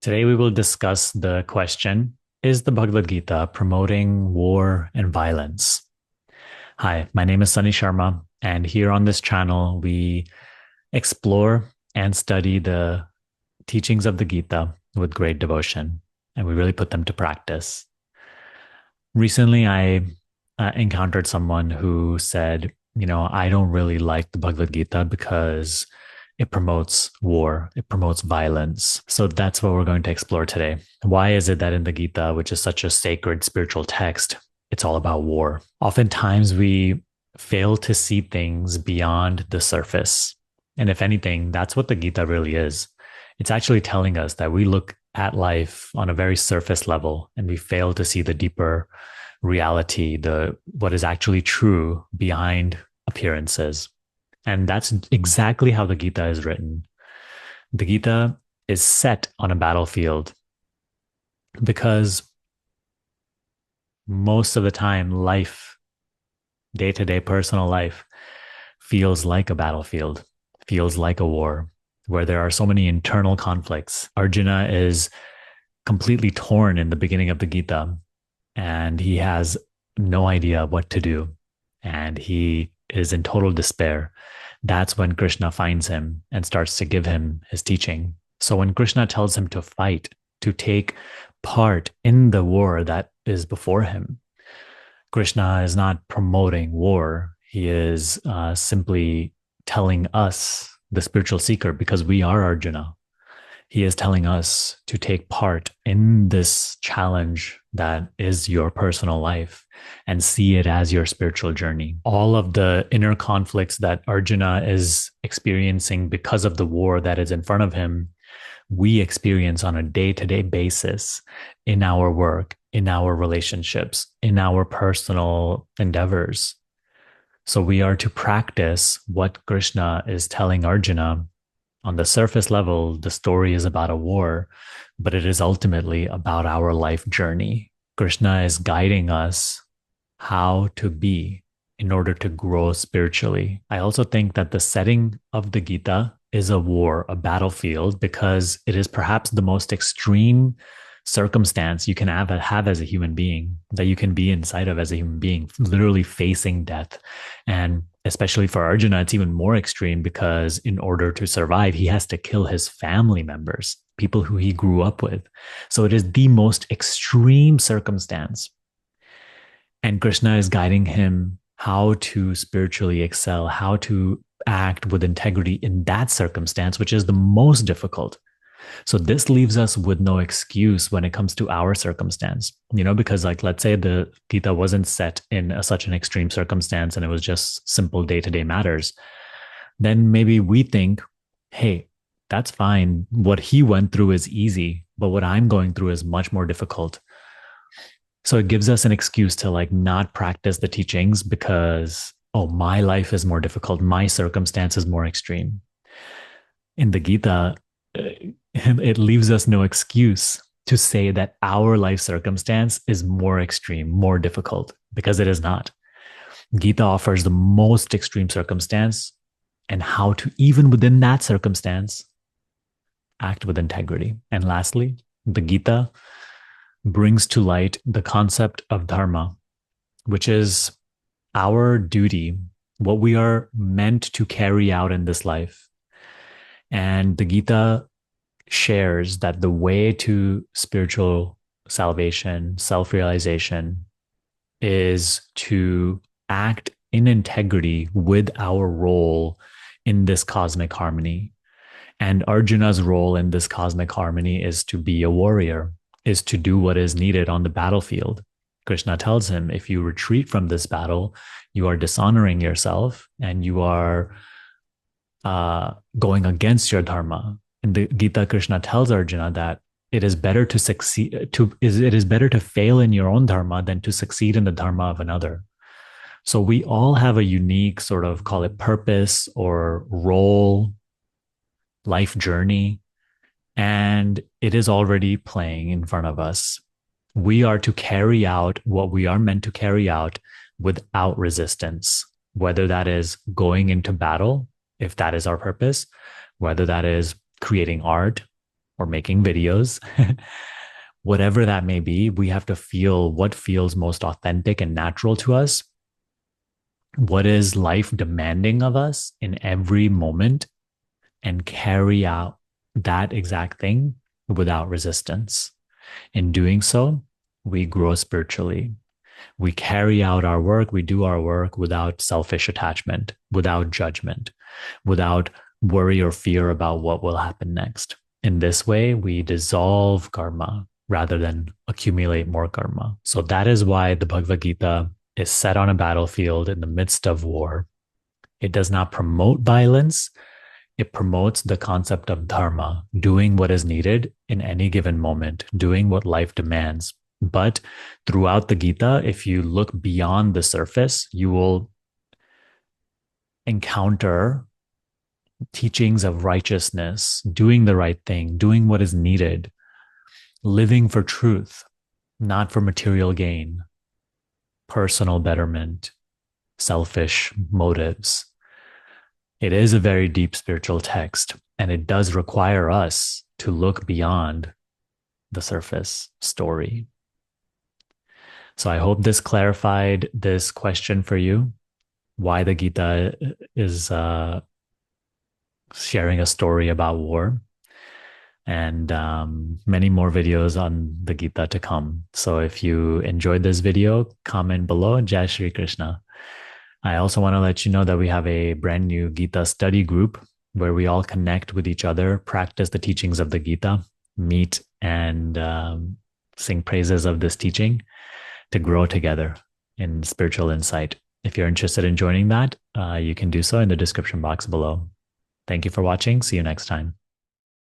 Today we will discuss the question, is the Bhagavad Gita promoting war and violence? Hi, my name is Sunny Sharma, and here on this channel we explore and study the teachings of the Gita with great devotion, and we really put them to practice. Recently, I encountered someone who said, I don't really like the Bhagavad Gita because it promotes war, it promotes violence. So that's what we're going to explore today. Why is it that in the Gita, which is such a sacred spiritual text, it's all about war? Oftentimes we fail to see things beyond the surface. And if anything, that's what the Gita really is. It's actually telling us that we look at life on a very surface level and we fail to see the deeper reality, the what is actually true behind appearances. And that's exactly how the Gita is written. The Gita is set on a battlefield because most of the time, life, day to day personal life, feels like a battlefield, feels like a war where there are so many internal conflicts. Arjuna is completely torn in the beginning of the Gita and he has no idea what to do. And he is in total despair. That's when Krishna finds him and starts to give him his teaching. So when Krishna tells him to fight, to take part in the war that is before him, Krishna is not promoting war. He is simply telling us, the spiritual seeker, because we are Arjuna, he is telling us to take part in this challenge that is your personal life and see it as your spiritual journey. All of the inner conflicts that Arjuna is experiencing because of the war that is in front of him, we experience on a day-to-day basis in our work, in our relationships, in our personal endeavors. So we are to practice what Krishna is telling Arjuna. On the surface level, the story is about a war, but it is ultimately about our life journey. Krishna is guiding us how to be in order to grow spiritually. I also think that the setting of the Gita is a war, a battlefield, because it is perhaps the most extreme circumstance you can have as a human being, that you can be inside of as a human being, literally facing death. And especially for Arjuna, it's even more extreme because in order to survive, he has to kill his family members, people who he grew up with. So it is the most extreme circumstance. And Krishna is guiding him how to spiritually excel, how to act with integrity in that circumstance, which is the most difficult. So this leaves us with no excuse when it comes to our circumstance, because let's say the Gita wasn't set in such an extreme circumstance and it was just simple day-to-day matters. Then maybe we think, hey, that's fine. What he went through is easy, but what I'm going through is much more difficult. So it gives us an excuse to not practice the teachings because, oh, my life is more difficult. My circumstance is more extreme. In the Gita, it leaves us no excuse to say that our life circumstance is more extreme, more difficult, because it is not. Gita offers the most extreme circumstance and how to, even within that circumstance, act with integrity. And lastly, the Gita brings to light the concept of dharma, which is our duty, what we are meant to carry out in this life. And the Gita shares that the way to spiritual salvation, self-realization, is to act in integrity with our role in this cosmic harmony. And Arjuna's role in this cosmic harmony is to be a warrior, is to do what is needed on the battlefield. Krishna tells him, if you retreat from this battle, you are dishonoring yourself and you are going against your dharma. In the Gita, Krishna tells Arjuna that it is better to succeed it is better to fail in your own dharma than to succeed in the dharma of another. So we all have a unique sort of, call it, purpose or role, life journey, and it is already playing in front of us. We are to carry out what we are meant to carry out without resistance, whether that is going into battle, if that is our purpose, whether that is creating art or making videos, whatever that may be, we have to feel what feels most authentic and natural to us. What is life demanding of us in every moment, and carry out that exact thing without resistance. In doing so, we grow spiritually. We carry out our work, we do our work without selfish attachment, without judgment, without worry or fear about what will happen next. In this way, we dissolve karma rather than accumulate more karma. So that is why the Bhagavad Gita is set on a battlefield in the midst of war. It does not promote violence. It promotes the concept of dharma, doing what is needed in any given moment, doing what life demands. But throughout the Gita, if you look beyond the surface, you will encounter teachings of righteousness, doing the right thing, doing what is needed, living for truth, not for material gain, personal betterment, selfish motives. It is a very deep spiritual text, and it does require us to look beyond the surface story. So I hope this clarified this question for you, why the Gita is sharing a story about war, and many more videos on the Gita to come. So if you enjoyed this video, comment below. Jai Shri Krishna. I also want to let you know that we have a brand new Gita study group where we all connect with each other, practice the teachings of the Gita, meet and sing praises of this teaching to grow together in spiritual insight. If you're interested in joining that, you can do so in the description box below. Thank you for watching. See you next time.